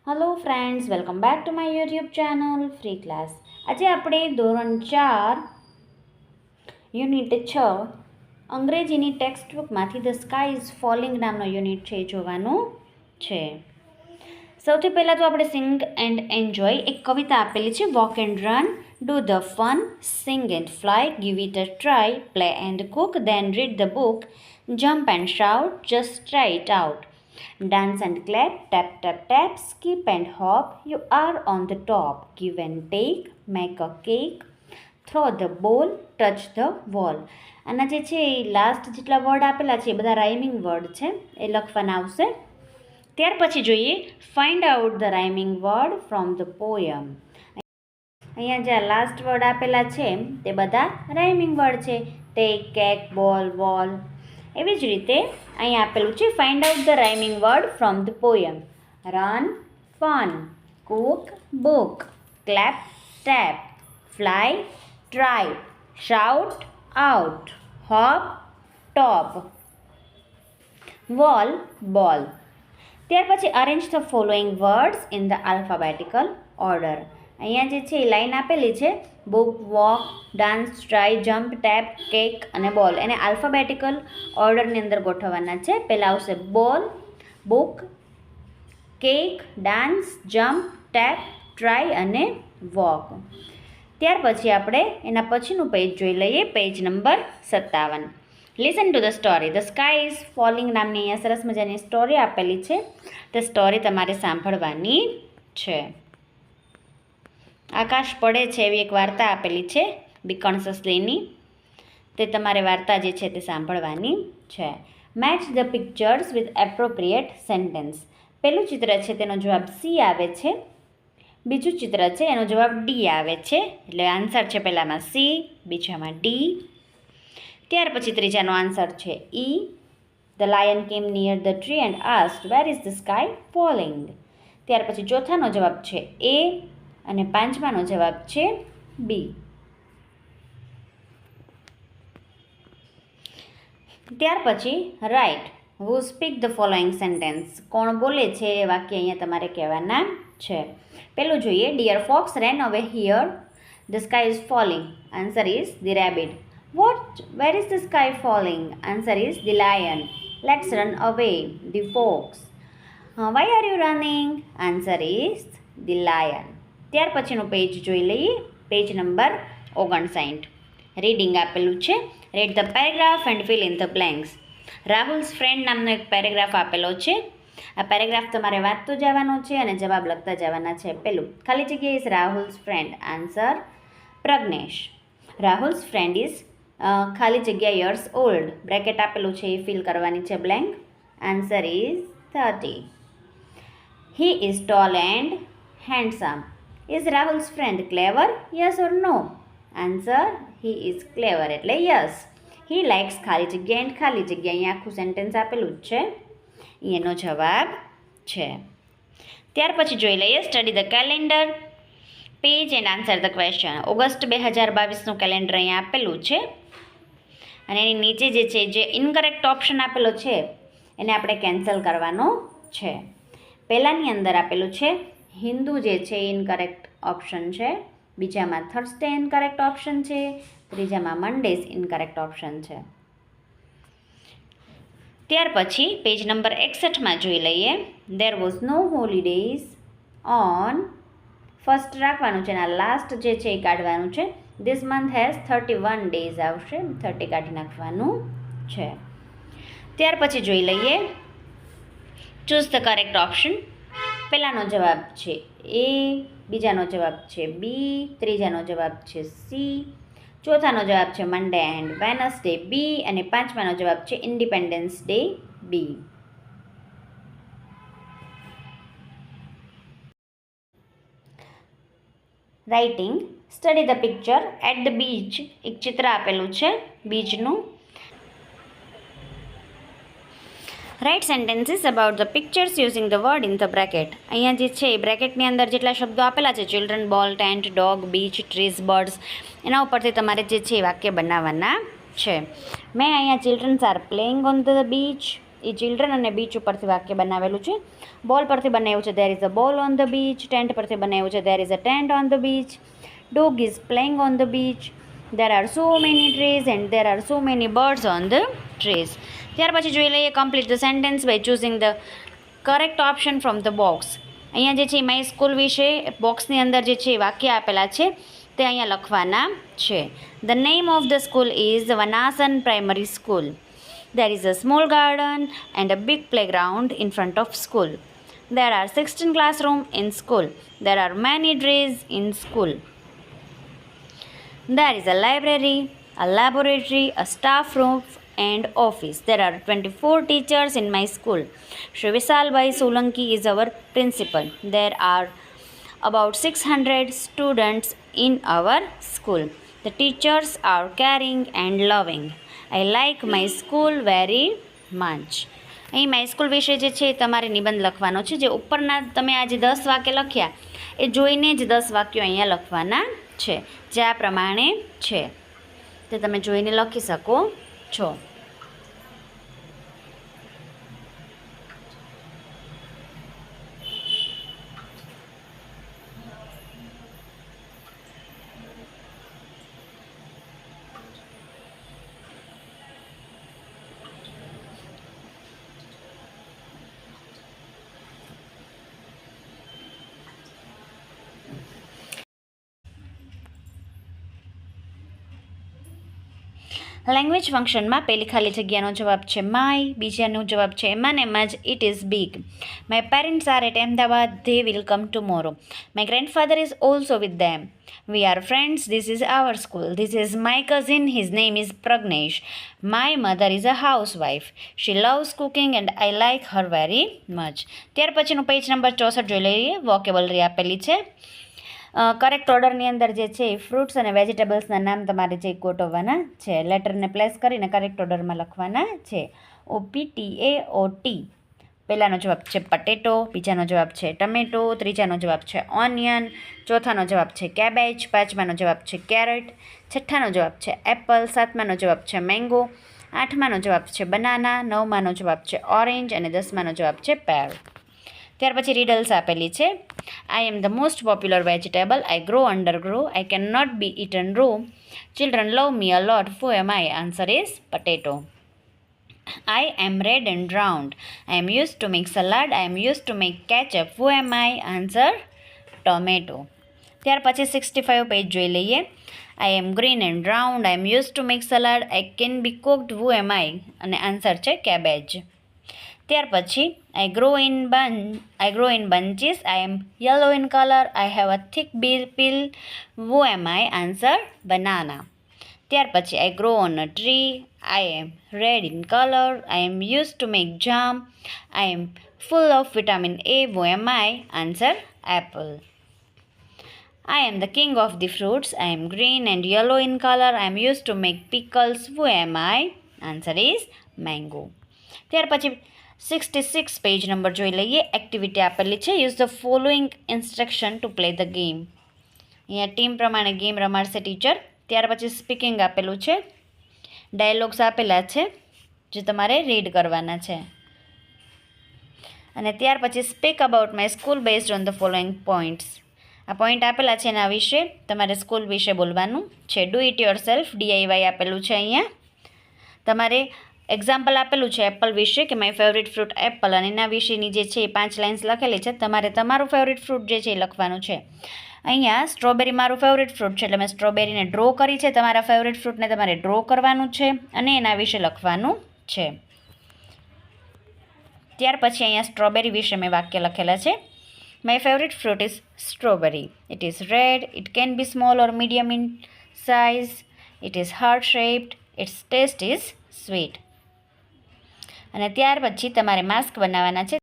Hello friends, welcome back to my YouTube channel free class. આજે આપણે ધોરણ 4 unit 6 અંગ્રેજીની ટેક્સ્ટ બુકમાંથી ધ સ્કાય ઇઝ ફોલિંગ નામનો યુનિટ છે જોવાનું છે. સૌથી પહેલાં તો આપણે સિંગ એન્ડ એન્જોય એક કવિતા આપેલી છે. Walk and run, do the fun, sing and fly, give it a try, play and Cook, than read the book, jump and shout, just try it out. Dance and clap, tap, tap, tap, skip and hop, you are on the top. Give and take, make a cake, throw the ball, touch the wall. આના જે છે એ last જેટલા word આપેલા છે એ બધા rhyming word છે, એ લખવાના આવશે. ત્યાર પછી જોઈએ find out the rhyming word from the poem. અહીંયા જે લાસ્ટ વર્ડ આપેલા છે તે બધા રાઇમિંગ વર્ડ છે. Take, cake, ball, wall. એવી જ રીતે અહીંયા આપેલું છે find out the rhyming word from the poem. Run, fun, cook, book, clap, tap, fly, try, shout, out, hop, top, wall, ball. ત્યાર પછી arrange the following words in the alphabetical order. અહીંયા જે છે એ લાઈન આપેલી છે book, walk, dance, try, jump, tap, cake અને ball. એને આલ્ફાબેટિકલ ઓર્ડરની અંદર ગોઠવવાના છે. પહેલાં આવશે ball, book, cake, dance, jump, tap, try અને વોક. ત્યાર પછી આપણે એના પછીનું પેજ જોઈ લઈએ, page number 57. Listen to the story. The sky is falling નામની અહીંયા સરસ મજાની સ્ટોરી આપેલી છે. તે સ્ટોરી તમારે સાંભળવાની છે. આકાશ પડે છે એવી એક વાર્તા આપેલી છે બીકણ સસલીની. તે તમારે વાર્તા જે છે તે સાંભળવાની છે. Match the pictures with appropriate sentence. પહેલું ચિત્ર છે તેનો જવાબ સી આવે છે. બીજું ચિત્ર છે એનો જવાબ ડી આવે છે. એટલે આન્સર છે પહેલામાં સી, બીજામાં ડી. ત્યાર પછી ત્રીજાનો આન્સર છે ઈ. ધ લાયન કેમ near the tree and asked wear is the sky falling. ત્યાર પછી ચોથાનો જવાબ છે એ અને પાંચમાનો જવાબ છે બી. ત્યાર પછી write who speak the following sentence. કોણ બોલે છે એ વાક્ય અહીંયા તમારે કહેવાના છે. પેલું જોઈએ dear fox ran away here the sky is falling. Answer is the rabbit. Where is the sky falling? Answer is the lion. Let's run away the fox. Why are you running? Answer is the lion. ત્યાર પછીનું page જોઈ લઈએ, page number 59. Reading આપેલું છે. Read the paragraph and fill in the blanks. Rahul's friend નામનો એક paragraph આપેલો છે. આ પેરેગ્રાફ તમારે વાંચતો જવાનો છે અને જવાબ લખતા જવાના છે. પેલું ખાલી જગ્યા is Rahul's friend. Answer Pragnesh. Rahul's friend is ખાલી જગ્યા યર્સ ઓલ્ડ. બ્રેકેટ આપેલું છે એ ફિલ કરવાની છે blank. Answer is 30. He is tall and handsome. Is Rahul's friend clever? Yes or no? Answer, he is clever એટલે yes. He likes ખાલી જગ્યા and ખાલી જગ્યા. અહીંયા આખું સેન્ટેન્સ આપેલું જ છે, એનો જવાબ છે. ત્યાર પછી જોઈ લઈએ study the calendar page and answer the question. August 2022નું કેલેન્ડર અહીંયા આપેલું છે અને એની નીચે જે છે જે ઇનકરેક્ટ ઓપ્શન આપેલો છે એને આપણે કેન્સલ કરવાનો છે. પહેલાંની અંદર આપેલું છે હિન્દુ જે છે ઇનકરેક્ટ ઓપ્શન છે, બીજામાં થર્સડે ઇનકરેક્ટ ઓપ્શન છે, ત્રીજામાં મંડેઝ ઇનકરેક્ટ ઓપ્શન છે. ત્યાર પછી પેજ નંબર 61માં જોઈ લઈએ there was no holidays on. First રાખવાનું છે અને લાસ્ટ જે છે એ કાઢવાનું છે. ધીસ મંથ હેઝ 31 ડેઝ આવશે, 30 કાઢી નાખવાનું છે. ત્યાર પછી જોઈ લઈએ ચૂઝ ધ કરેક્ટ ઓપ્શન. પહેલાંનો જવાબ છે એ, બીજાનો જવાબ છે બી, ત્રીજાનો જવાબ છે સી, ચોથાનો જવાબ છે મંડે એન્ડ વેનસડે બી અને પાંચમાનો જવાબ છે Independence Day B. Writing study the picture at the beach. એક ચિત્ર આપેલું છે બીચનું. Write sentences about the pictures using the word in the bracket. અહીંયા જે છે એ બ્રેકેટની અંદર જેટલા શબ્દો આપેલા છે ચિલ્ડ્રન, બોલ, tent, dog, beach, trees, birds, એના ઉપરથી તમારે જે છે એ વાક્ય બનાવવાના છે. મેં અહીંયા childrens are playing on the beach. એ ચિલ્ડ્રન અને બીચ ઉપરથી વાક્ય બનાવેલું છે. બોલ પરથી બનાવ્યું છે ધેર ઇઝ અ બોલ ઓન ધ બીચ. ટેન્ટ પરથી બનાવ્યું છે there is a tent on the beach. Dog is playing on the beach. there are so many trees and there are so many birds on the trees. ત્યાર પછી જોઈ લઈએ complete the sentence by choosing the correct option from the box. અહીંયા જે છે my school વિશે બોક્સની અંદર જે છે વાક્ય આપેલા છે તે અહીંયા લખવાના છે. The name of the school is Vanasan primary school. There is a small garden and a big playground in front of school. There are 16 classrooms in school. There are many trees in school. There is a library, a laboratory, a staff room and office. There are 24 teachers in my school. Shri Visalbhai Solanki is our principal. There are about 600 students in our school. The teachers are caring and loving. I like my school very much. અહીં my school વિશે જે છે તમારે નિબંધ લખવાનો છે. જે ઉપરના તમે આજે 10 વાક્ય લખ્યા એ જોઈને જ 10 વાક્યો અહીંયા લખવાના છે, જે આ પ્રમાણે છે તે તમે જોઈને લખી શકો છો. લેંગ્વેજ ફંક્શનમાં પહેલી ખાલી જગ્યાનો જવાબ છે માય, બીજાનો જવાબ છે એમાં જ it is big. My parents are at Ahmedabad, they will come tomorrow. My grandfather is also with them. We are friends, this is our school. This is my cousin, his name is Pragnesh. My mother is a housewife. She loves cooking and I like her very much. ત્યાર પછીનું page number 64 જોઈ લઈએ. Vocabulary આપેલી છે. Correct ઓર્ડરની અંદર જે છે ફ્રૂટ્સ અને વેજીટેબલ્સના નામ તમારે જે ગોઠવવાના છે. લેટરને પ્લેસ કરીને કરેક્ટ ઓર્ડરમાં લખવાના છે. OPTAOT. પહેલાનો જવાબ છે પટેટો, બીજાનો જવાબ છે ટમેટો, ત્રીજાનો જવાબ છે ઓનિયન, ચોથાનો જવાબ છે કેબેજ, પાંચમાનો જવાબ છે કેરેટ, છઠ્ઠાનો જવાબ છે એપલ, સાતમાનો જવાબ છે મેંગો, આઠમાનો જવાબ છે બનાના, નવમાનો જવાબ છે ઓરેન્જ અને 10માનો જવાબ છે પેર. ત્યાર પછી રીડલ્સ આપેલી છે. I am the most popular vegetable. I grow undergrow. I cannot be eaten raw. Children love me a lot. Who am I? Answer is potato. I am red and round. I am used to make salad. I am used to make ketchup. Who am I? Answer tomato. ત્યાર પછી 65 page જોઈ લઈએ. I am green and round. I am used to make salad. I can be cooked. Who am I? અને answer છે cabbage. ત્યાર પછી I grow in bunches. I am yellow in color. I have a thick peel. Who am I? Answer banana. ત્યાર પછી I grow on a tree. I am red in color. I am used to make jam. I am full of vitamin A. Who am I? Answer apple. I am the king of the fruits. I am green and yellow in color. I am used to make pickles. Who am I? Answer is mango. ત્યાર પછી 66 page number જોઈ લઈએ. Activity આપેલી છે. Use the following instruction to play the game. અહીંયા team પ્રમાણે game રમાડશે teacher. ત્યાર પછી સ્પીકિંગ આપેલું છે. ડાયલોગ્સ આપેલા છે જે તમારે રીડ કરવાના છે. અને ત્યાર પછી speak about my school based on the following points. આ પોઈન્ટ આપેલા છે એના વિશે તમારે સ્કૂલ વિશે બોલવાનું છે. Do it your self, DIY આપેલું છે. અહીંયા તમારે એક્ઝામ્પલ આપેલું છે એપલ વિશે કે માય ફેવરિટ ફ્રૂટ એપલ, અને એના વિશેની જે છે એ 5 લાઇન્સ લખેલી છે. તમારે તમારું ફેવરિટ ફ્રૂટ જે છે એ લખવાનું છે. અહીંયા સ્ટ્રોબેરી મારું ફેવરિટ ફ્રૂટ છે એટલે મેં સ્ટ્રોબેરીને ડ્રો કરી છે. તમારા ફેવરિટ ફ્રૂટને તમારે ડ્રો કરવાનું છે અને એના વિશે લખવાનું છે. ત્યાર પછી અહીંયા સ્ટ્રોબેરી વિશે મેં વાક્ય લખેલા છે. My favourite fruit is strawberry. It is red. It can be small or medium in size. It is heart shaped. Its taste is sweet. અને ત્યાર પછી તમારે માસ્ક બનાવવાના છે.